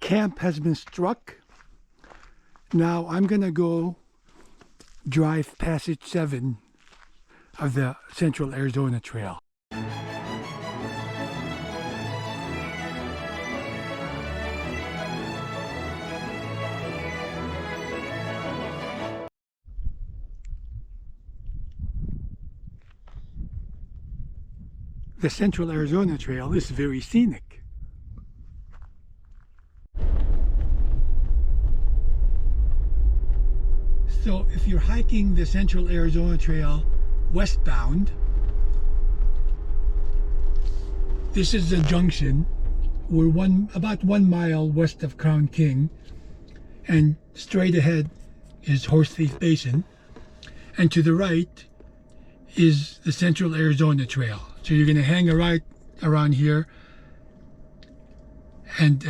camp has been struck. Now I'm gonna go drive Passage 7 of the Central Arizona Trail. The Central Arizona Trail is very scenic. So if you're hiking the Central Arizona Trail westbound, this is the junction. We're about 1 mile west of Crown King, and straight ahead is Horse Thief Basin, and to the right is the Central Arizona Trail. So you're going to hang a right around here and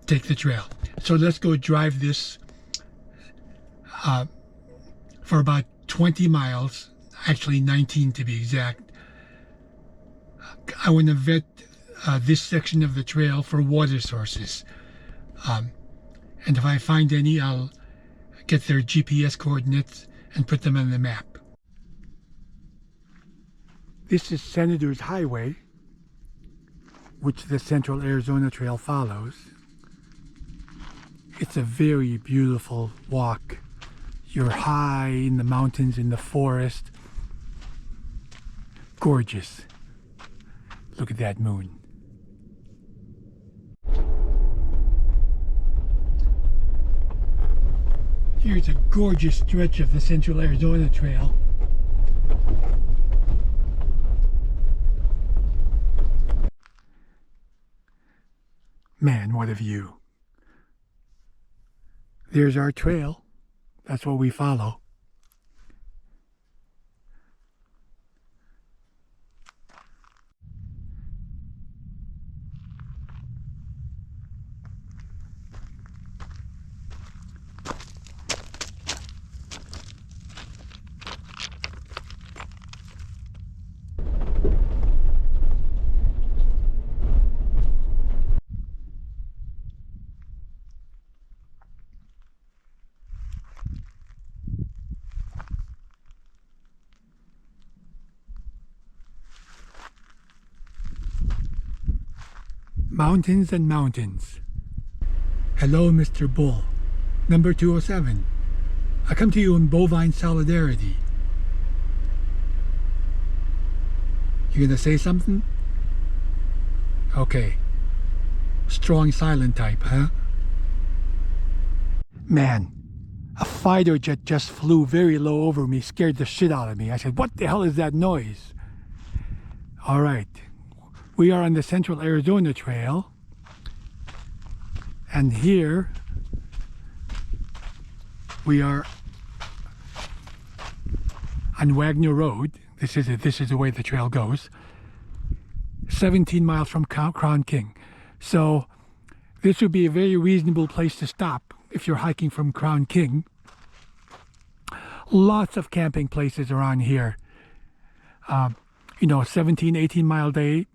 take the trail. So let's go drive this for about 20 miles, actually 19 to be exact. I want to vet this section of the trail for water sources. And if I find any, I'll get their GPS coordinates and put them on the map. This is Senator's Highway, which the Central Arizona Trail follows. It's a very beautiful walk. You're high in the mountains, in the forest. Gorgeous. Look at that moon. Here's a gorgeous stretch of the Central Arizona Trail. Man, what a view. There's our trail. That's what we follow. Mountains and mountains. Hello, Mr. Bull. Number 207. I come to you in bovine solidarity. You gonna say something? Okay. Strong silent type, huh? Man, a fighter jet just flew very low over me, scared the shit out of me. I said, what the hell is that noise? All right. We are on the Central Arizona Trail, and here we are on Wagner Road. This is the way the trail goes. 17 miles from Crown King. So this would be a very reasonable place to stop if you're hiking from Crown King. Lots of camping places around here. 17, 18 mile day.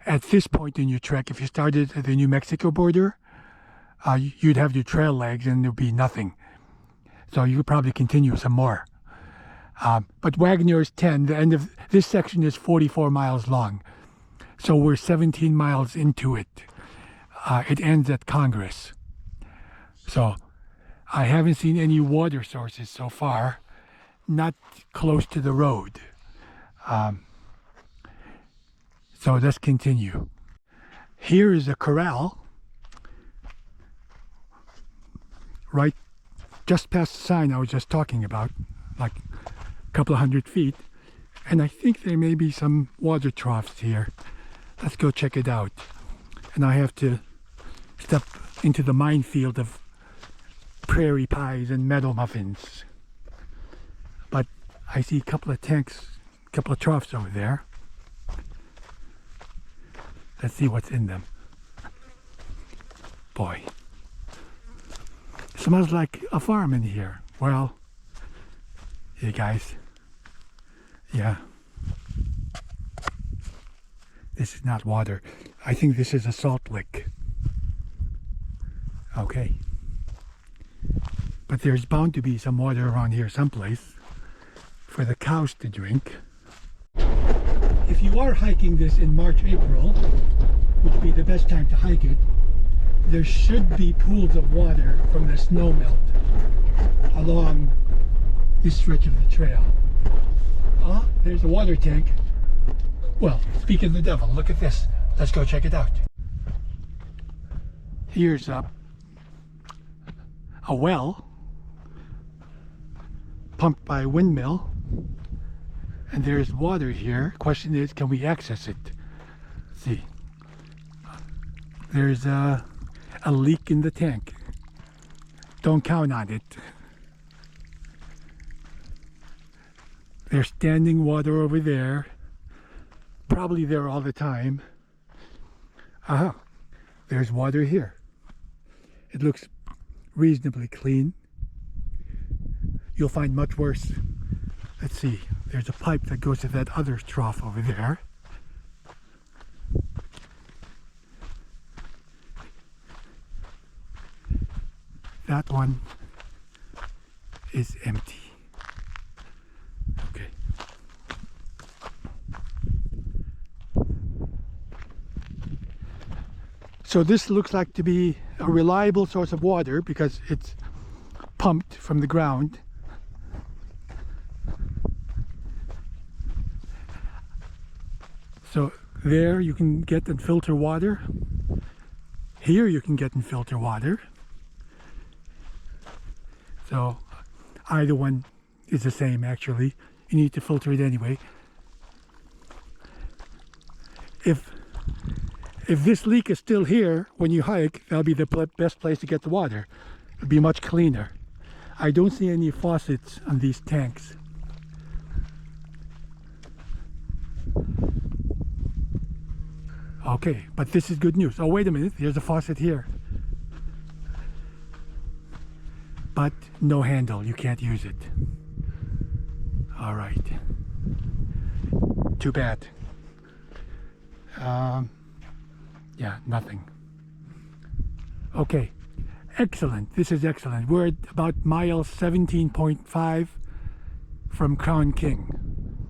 At this point in your trek, if you started at the New Mexico border, you'd have your trail legs and there'd be nothing. So you could probably continue some more. But Wagner is 10. The end of this section is 44 miles long. So we're 17 miles into it. It ends at Congress. So I haven't seen any water sources so far, not close to the road. So let's continue. Here is a corral, right just past the sign I was just talking about, like a couple of 100 feet. And I think there may be some water troughs here. Let's go check it out. And I have to step into the minefield of prairie pies and meadow muffins. But I see a couple of tanks, a couple of troughs over there. Let's see what's in them. Boy, smells like a farm in here. Well, you guys, yeah, this is not water. I think this is a salt lick. Okay. But there's bound to be some water around here someplace for the cows to drink. If you are hiking this in March, April, which would be the best time to hike it, there should be pools of water from the snow melt along this stretch of the trail. Ah, there's a water tank. Well, speak of the devil, look at this. Let's go check it out. Here's a well pumped by a windmill, and there's water here. Question is, can we access it? Let's see. There's a leak in the tank. Don't count on it. There's standing water over there. Probably there all the time. Aha, there's water here. It looks reasonably clean. You'll find much worse. Let's see, there's a pipe that goes to that other trough over there. That one is empty. Okay. So this looks like to be a reliable source of water because it's pumped from the ground. So there you can get and filter water. Here you can get and filter water. So either one is the same actually. You need to filter it anyway. If this leak is still here when you hike, that'll be the best place to get the water. It'll be much cleaner. I don't see any faucets on these tanks. Okay, but this is good news. Oh, wait a minute, there's a faucet here. But no handle, you can't use it. All right. Too bad. Yeah, nothing. Okay, excellent. This is excellent. We're at about mile 17.5 from Crown King.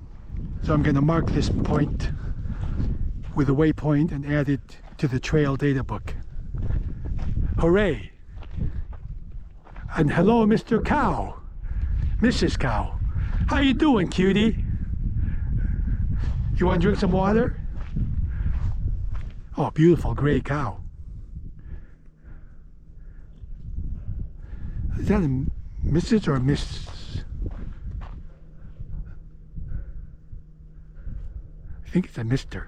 So I'm going to mark this point with a waypoint and add it to the trail data book. Hooray! And hello, Mr. Cow, Mrs. Cow. How you doing, cutie? You want to drink some water? Oh, beautiful gray cow. Is that a Mrs. or Miss? I think it's a Mr.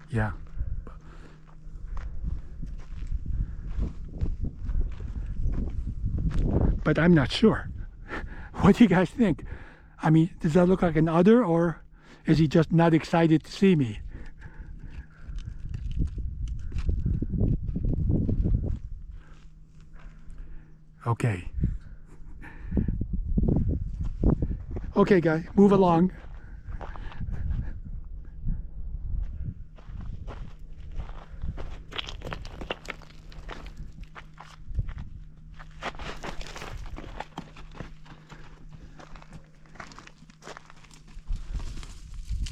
Yeah. But I'm not sure. What do you guys think? I mean, does that look like an udder, or is he just not excited to see me? Okay. Okay, guys, move along.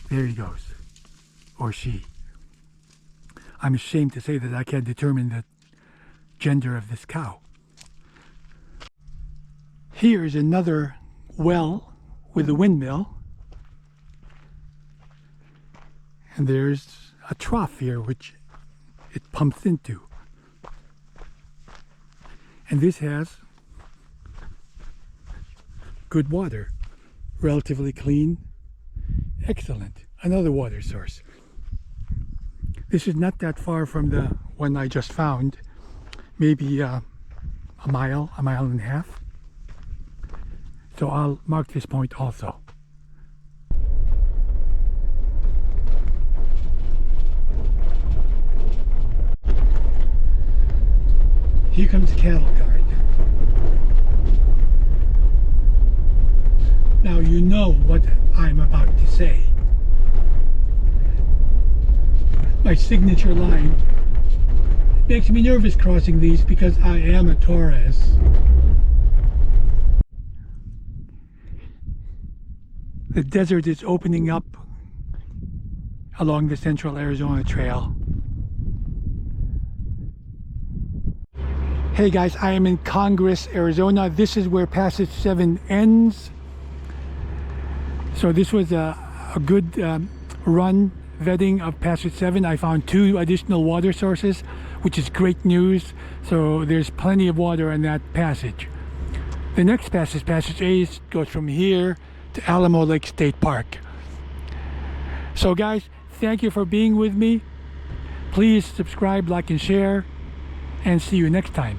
There he goes, or she. I'm ashamed to say that I can't determine the gender of this cow. Here's another well with a windmill, and there's a trough here which it pumps into, and this has good water, relatively clean. Excellent. Another water source. This is not that far from the one I just found. Maybe a mile and a half. So I'll mark this point also. Here comes the cattle guard. Now you know what I'm about to say. my signature line. It makes me nervous crossing these because I am a Taurus. The desert is opening up along the Central Arizona Trail. Hey guys, I am in Congress, Arizona. This is where Passage 7 ends. So this was a good run vetting of Passage 7. I found 2 additional water sources, which is great news. So there's plenty of water in that passage. The next passage, Passage 8, goes from here to Alamo Lake State Park. So guys, thank you for being with me. Please subscribe, like, and share, and see you next time.